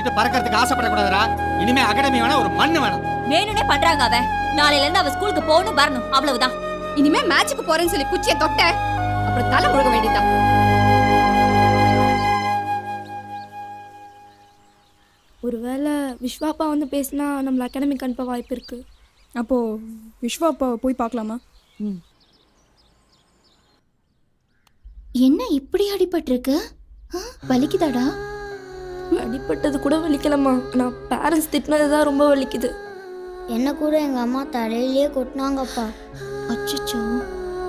கட்டிட்டு பறக்கிறதுக்கு ஆசைப்படக்கூடாதுடா. இனிமே அகாடமி வேணா ஒரு மண்ணு வேணும். வேணும்னே பண்றாங்க. அவன் நாளையில இருந்து அவ ஸ்கூலுக்கு போகணும் வரணும் அவ்வளவுதான். இனிமே மேட்சுக்கு போறேன்னு சொல்லி குச்சியை தொட்ட அப்புறம் தலை முழுக வேண்டியதான். ஒருவேளை விஸ்வாப்பா வந்து பேசினா நம்மள அகாடமிக்கு அனுப்ப வாய்ப்பு இருக்கு. அப்போ விஸ்வாப்பா போய் பார்க்கலாமா? என்ன இப்படி அடிபட்டிருக்கு? வலிக்குதாடா? அடிப்பட்டது கூட வலிக்கலம்மா. நான் பேரண்ட்ஸ் திட்டினது தான் ரொம்ப வலிக்குது. என்ன கூட எங்க அம்மா தலையிலேயே கொட்டினாங்கப்பா. அச்சச்சோ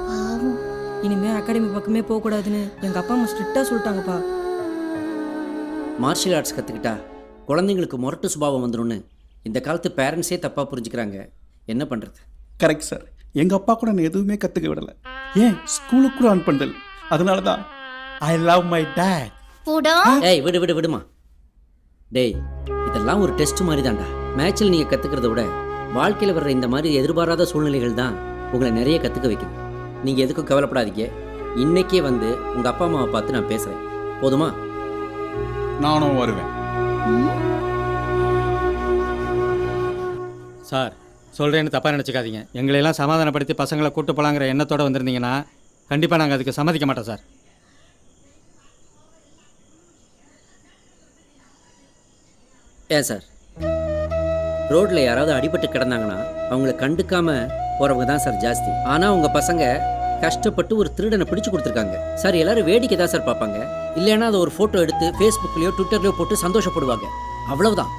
பாவம். இனிமே அகாடமி பக்கமே போகக்கூடாதுன்னு எங்கள் அப்பா அம்மா ஸ்ட்ரிக்டாக சொல்லிட்டாங்கப்பா. மார்ஷியல் ஆர்ட்ஸ் கற்றுக்கிட்டா குழந்தைங்களுக்கு முரட்டு சுபாவம் வந்துடும்னு இந்த காலத்து பேரண்ட்ஸே தப்பாக புரிஞ்சுக்கிறாங்க. என்ன பண்ணுறது? Correct sir. எங்கள் அப்பா கூட நான் எதுவுமே கற்றுக்க விடலை. ஏன் ஸ்கூலுக்கு கூட ஆன் பண்ணல. அதனால தான் ஐ லவ் மை டேட். போடா. ஏய் விடுமா. டேய் இதெல்லாம் ஒரு டெஸ்ட் மாதிரி தான்டா. மேட்சில் நீங்கள் கற்றுக்கிறத விட வாழ்க்கையில் வர்ற இந்த மாதிரி எதிர்பாராத சூழ்நிலைகள் தான் உங்களை நிறைய கற்றுக்க வைக்குது. நீங்கள் எதுக்கும் கவலைப்படாதீங்க. இன்னைக்கே வந்து உங்கள் அப்பா அம்மாவை பார்த்து நான் பேசுகிறேன். போதுமா? நானும் வருவேன். சார் சொல்கிறேன்னு தப்பாக நினச்சிக்காதீங்க. எங்களையெல்லாம் சமாதானப்படுத்தி பசங்களை கூட்டு போகலாங்கிற எண்ணத்தோடு வந்திருந்தீங்கன்னா கண்டிப்பாக நாங்கள் அதுக்கு சம்மதிக்க மாட்டோம் சார். ஏன் சார், ரோட்டில் யாராவது அடிபட்டு கிடந்தாங்கன்னா அவங்கள கண்டுக்காம போகிறவங்க தான் சார் ஜாஸ்தி. ஆனால் உங்கள் பசங்க கஷ்டப்பட்டு ஒரு திருடனை பிடிச்சு கொடுத்துருக்காங்க சார். எல்லாரும் வேடிக்கை தான் சார் பார்ப்பாங்க. இல்லைன்னா அதை ஒரு ஃபோட்டோ எடுத்து ஃபேஸ்புக்லேயோ ட்விட்டர்லையோ போட்டு சந்தோஷப்படுவாங்க, அவ்வளவுதான்.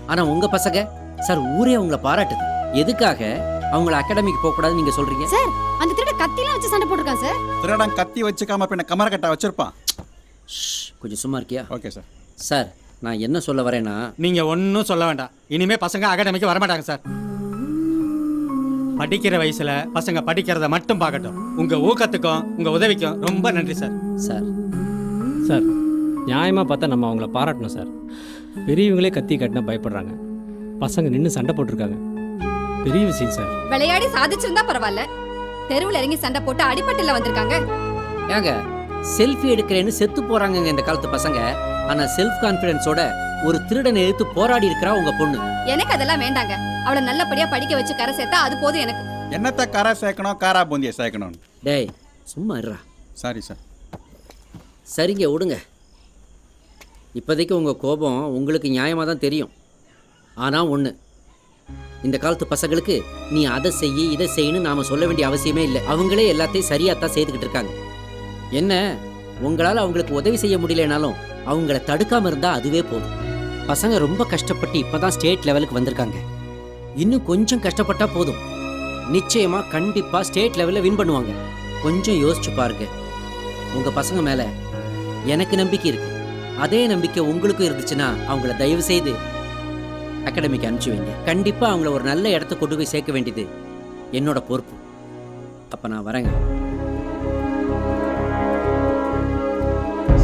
ஆனால் உங்கள் பசங்க சார் ஊரே அவங்கள பாராட்டுது. எதுக்காக அவங்கள அகாடமிக்கு போகக்கூடாதுன்னு நீங்கள் சொல்கிறீங்க? சார் அந்த திருட கத்திலாம் வச்சு சண்டை போட்டிருக்கான் சார். திருடன் கத்தி வச்சுக்காம பின்ன கமரக்கட்டா வச்சிருப்பான். கொஞ்சம் சும்மா இருக்கியா? Okay sir. சார் நான் என்ன சொல்ல வரேன்னா, நீங்கள் ஒன்றும் சொல்ல வேண்டாம். இனிமே பசங்க அகாடமிக்கு வரமாட்டாங்க சார். படிக்கிற வயசுல பசங்க படிக்கிறத மட்டும் பார்க்கட்டும். உங்க ஊக்கத்துக்கும் உங்க உதவிக்கும் ரொம்ப நன்றி சார். சார் சார் நியாயமாக பார்த்தா நம்ம அவங்கள பாராட்டணும் சார். பெரியவங்களே கத்தி கட்டினா பயப்படுறாங்க, பசங்க நின்று சண்டை போட்டிருக்காங்க, பெரிய விஷயம் சார். விளையாடி சாதிச்சிருந்தா பரவாயில்ல, தெருவில் இறங்கி சண்டை போட்டு அடிபட்டுல வந்திருக்காங்க. ஏங்க செல்ஃபி எடுக்கிறேன்னு செத்து போறாங்க இந்த காலத்து பசங்க. ஆனா செல்ஃப் கான்ஃபிடன்ஸோட ஒரு திருடனை எதிர்த்து போராடி இருக்கிறா உங்க பொண்ணு. எனக்கு அதெல்லாம் வேண்டாங்க. அவளை நல்லபடியா படிக்க வச்சு கரை சேர்த்தா அது போதும் எனக்கு. என்னத்த கரை சேர்க்கணும், காரா பூந்தியை சேர்க்கணும். டேய் சும்மா இருடா. Sorry sir. சரிங்க விடுங்க. இப்போதைக்கு உங்கள் கோபம் உங்களுக்கு நியாயமாக தான் தெரியும். ஆனால் ஒன்று, இந்த காலத்து பசங்களுக்கு நீ அதை செய்யி இதை செய்யணும்னு நாம் சொல்ல வேண்டிய அவசியமே இல்லை. அவங்களே எல்லாத்தையும் சரியாக தான் செய்துக்கிட்டு இருக்காங்க. என்ன உங்களால் அவங்களுக்கு உதவி செய்ய முடியலனாலும் அவங்கள தடுக்காமல் இருந்தால் அதுவே போதும். பசங்க ரொம்ப கஷ்டப்பட்டு இப்போ தான் ஸ்டேட் லெவலுக்கு வந்திருக்காங்க. இன்னும் கொஞ்சம் கஷ்டப்பட்டா போதும், நிச்சயமாக கண்டிப்பாக ஸ்டேட் லெவலில் வின் பண்ணுவாங்க. கொஞ்சம் யோசிச்சு பாருங்க. உங்கள் பசங்க மேலே எனக்கு நம்பிக்கை இருக்கு. அதே நம்பிக்கை உங்களுக்கும் இருந்துச்சுன்னா அவங்கள தயவு செய்து அகாடமிக்கு அனுப்பிச்சு வைங்க. கண்டிப்பாக அவங்கள ஒரு நல்ல இடத்த கொண்டு போய் சேர்க்க வேண்டியது என்னோட பொறுப்பு. அப்போ நான் வரேங்க.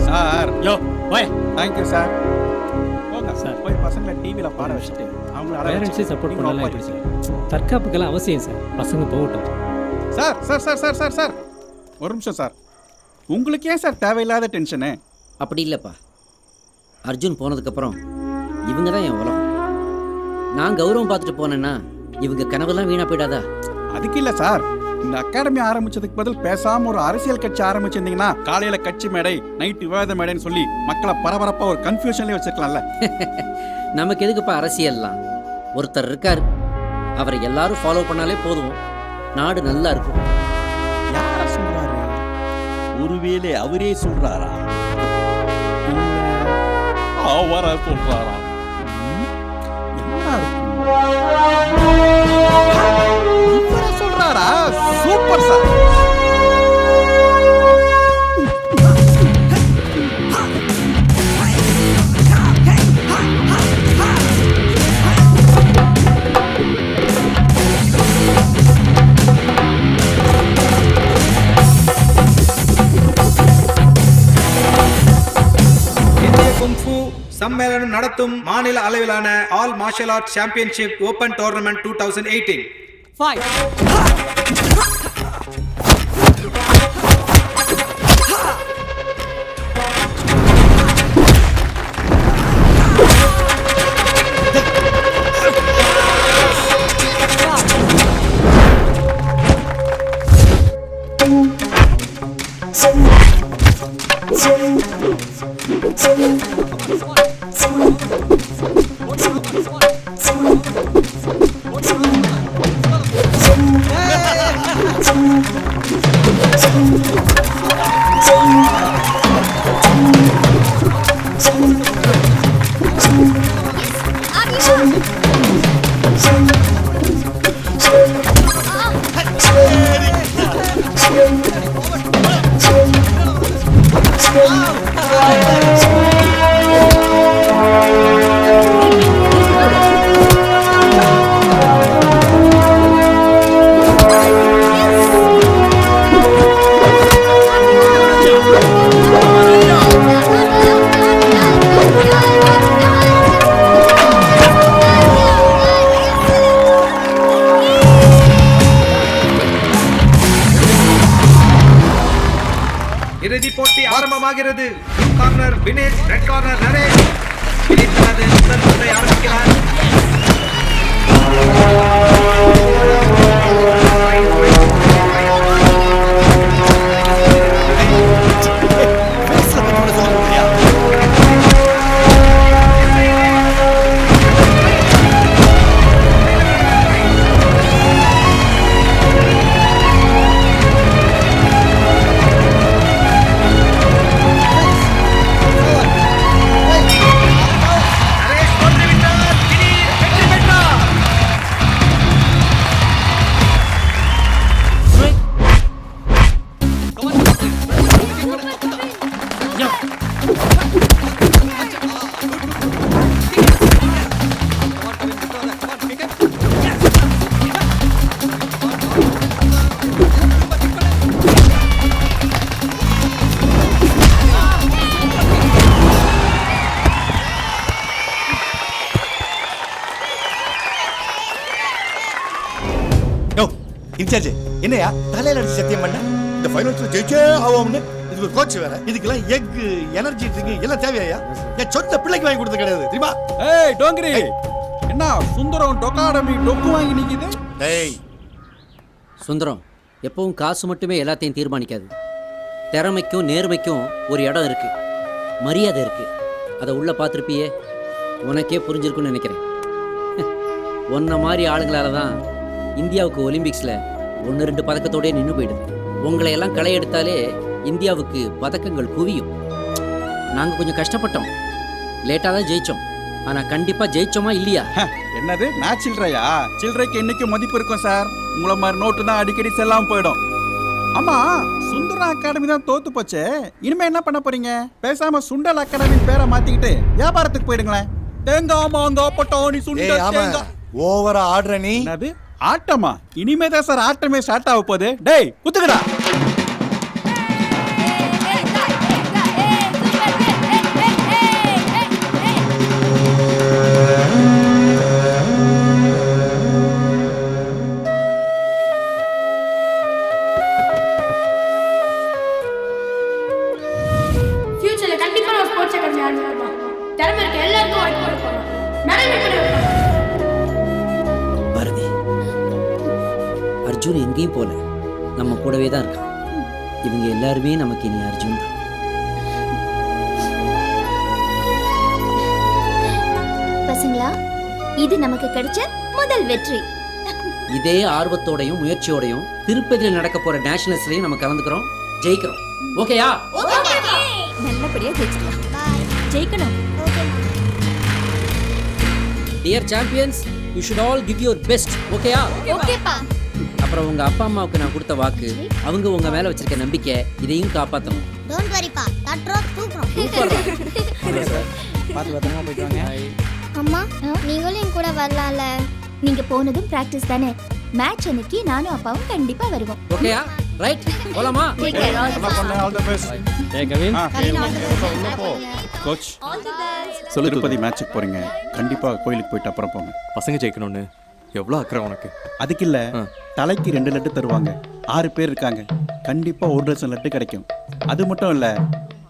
சார் யோ போய். Thank you sir. போங்க சார். சார் போய் பசங்களை டிவியில் பாட வச்சுட்டு அவங்கள பேரண்ட்ஸே சப்போர்ட் பண்ணலாம் எப்படி சார்? தற்காப்புக்கெல்லாம் அவசியம் சார். பசங்க போகட்டும். Sir sir sir sir sir sir ஒரு நிமிஷம் சார். உங்களுக்கு ஏன் சார் தேவையில்லாத டென்ஷனு? அப்படி இல்லைப்பா, அர்ஜுன் போனதுக்கப்புறம் இவங்க தான் என் உலகம். நான் கௌரவம் பார்த்துட்டு போனேன்னா இவங்க கனவெல்லாம் வீணாக போயிடாதா? அதுக்கு இல்லை சார். இந்த அகாடமி ஆரம்பிச்சதுக்கு பதில் பேசாம ஒரு அரசியல் கட்சி ஆரம்பிச்சிருந்தீங்கன்னா காலையில கட்சி மேடை, நைட்டு விவாத மேடைன்னு சொல்லி மக்களை பரபரப்பா ஒரு கன்ஃபியூஷன்லேயே வச்சிருக்கலாம்ல. நமக்கு எதுக்குப்பா அரசியல்லாம்? ஒருத்தர் இருக்காரு, அவரை எல்லாரும் ஃபாலோ பண்ணாலே போதும், நாடு நல்லா இருக்கும். யார சொல்றாரு? ஒருவேளை அவரே சொல்றாரா? அவரை சொல்றாரா? சொல்றாரா? Super sir. சம்மேளனம் நடத்தும் மாநில அளவிலான all martial arts championship open tournament 2018. ஆரம்பமாகிறது. Blue corner Vinesh, red corner Naresh. Vinesh தனது முதல் சுற்றை ஆரம்பிக்கிறார். நரேஷ் தோற்றுவிட்டார். திடீர் வெற்றி பெற்றார். இன்சார்ஜ் என்னையா தலையில அடிச்சு சத்தியம் பண்ண இந்த ஃபைனல்ஸ்ல ஜெயிச்சே ஆவோம்னு இதுக்கு கோச் வேற இதுக்கெல்லாம் எக் எனர்ஜி ட்ரிங்க் எல்லாம் தேவையா என் சொந்த பிள்ளைக்கு வாங்கி கொடுத்தது கிடையாது தெரியுமா? ஏய் டோங்கிரி, என்ன சுந்தரம் டொக்காடமி டொக்கு வாங்கி நிக்குது? டேய் சுந்தரம் எப்பவும் காசு மட்டுமே எல்லாத்தையும் தீர்மானிக்காது. திறமைக்கும் நேர்மைக்கும் ஒரு இடம் இருக்கு, மரியாதை இருக்கு. அதை உள்ள பார்த்துருப்பியே, உனக்கே புரிஞ்சிருக்குன்னு நினைக்கிறேன். உன்ன மாதிரி ஆளுங்களால தான் இந்தியாவுக்கு ஒலிம்பிக்ஸில் 1-2 பதக்கத்தோடய நின்று போயிடுது. உங்களை எல்லாம் களை எடுத்தாலே இந்தியாவுக்கு பதக்கங்கள் குவியும். நாங்கள் கொஞ்சம் கஷ்டப்பட்டோம், லேட்டாக தான் ஜெயித்தோம். ஆனால் கண்டிப்பாக ஜெயிச்சோமா இல்லையா? என்னது நான் சில்லறையா? சில்லறைக்கு என்னைக்கும் மதிப்பு இருக்கும் சார். உங்களை மாதிரி நோட்டு தான் அடிக்கடி செல்லாம போயிடும். ஆமா, சுந்தரம் அகாடமி தான் தோத்து போச்சு. இனிமே என்ன பண்ண போறீங்க? பேசாம சுண்டல் அகாடமி பேரை மாத்திக்கிட்டு வியாபாரத்துக்கு போயிடுங்களேன். தேங்காய் மாங்காய் பட்டாணி சுண்டல் தேங்காய். ஓவரா ஆடுற நீ. என்னது ஆட்டமா? இனிமே தான் சார் ஆட்டமே ஸ்டார்ட் ஆக போகுது. டேய் குத்துக்கடா. ஃபியூச்சர்ல கண்டிப்பா நான் ஸ்போர்ட்ஸ் அகாடமி ஆரம்பிப்போம். திறமை இருக்க எல்லாருக்கும் வாய்ப்பு கொடுப்போம். நிறைய பேர் பாரதி, அர்ஜுன் எங்கேயும் போல, நம்ம கூடவே தான் இருக்கான். இவங்க எல்லாருமே நமக்கு இனி அர்ஜுன் தான். பசங்களா, இது நமக்கு கிடைச்ச முதல் வெற்றி. இதே ஆர்வத்தோடையும் முயற்சியோடையும் திருப்பதியில் நடக்க போற நேஷனல்ஸ்லயும் நம்ம கலந்துக்கிறோம், ஜெயிக்கிறோம். ஓகேயா? நல்லபடியா ஜெயிச்சிடலாம். ஜெயிக்கணும். Dear champions, you should all give your best. ஓகேயா? ஓகேப்பா. அப்புறம் உங்க அப்பா அம்மாவுக்கு நான் கொடுத்த வாக்கு, அவங்க உங்க மேல வச்சிருக்க நம்பிக்கை, இதையும் காப்பாற்றணும். டோன்ட் வரிப்பா, தட்றோம் தூக்குறோம். பார்த்து பத்திரமா போயிட்டு வாங்க. அம்மா, நீங்களும் என் கூட வரலாம்ல? நீங்க போனதும் பிராக்டிஸ் தானே. மேட்ச் அன்னைக்கு நானும் அப்பாவும் கண்டிப்பா வருவோம். ஓகேயா? ரைட், போலாமா? ஏ கவின், கோச், திருப்பதி மேட்சுக்கு போறீங்க. கண்டிப்பா கோயிலுக்கு போயிட்டு அப்புறம் போங்க. பசங்க ஜெயிக்கணும்னு எவ்வளவு அக்கறை உனக்கு? அதுக்கு இல்ல, தலைக்கு 2 லட்டு தருவாங்க. 6 பேர் இருக்காங்க, கண்டிப்பா 1 டசன் லட்டு கிடைக்கும். அது மட்டும் இல்ல,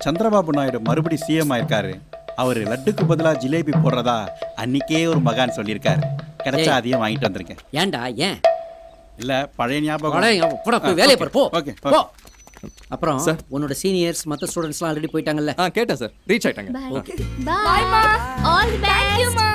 சந்திரபாபு நாயுடு மறுபடி சிஎம் ஆயிருக்காரு. அவர் லட்டுக்கு பதிலா ஜிலேபி போடுறதா அன்னைக்கே ஒரு மகான் சொல்லியிருக்காரு. கிடைச்சா அதையும் வாங்கிட்டு வந்திருக்கேன். ஏன்டா ஏன்? இல்ல பழைய ஞாபகம். போய் வேலையை பாரு, போ. ஓகே. போ. அப்புறம் உன்னோட சீனியர்ஸ் மற்ற ஸ்டூடெண்ட்ஸ்லாம் ஆல்ரெடி போயிட்டாங்கல்ல? கேட்டேன் சார், ரீச் ஆயிட்டாங்க. Bye. All the best. Thank you, ma.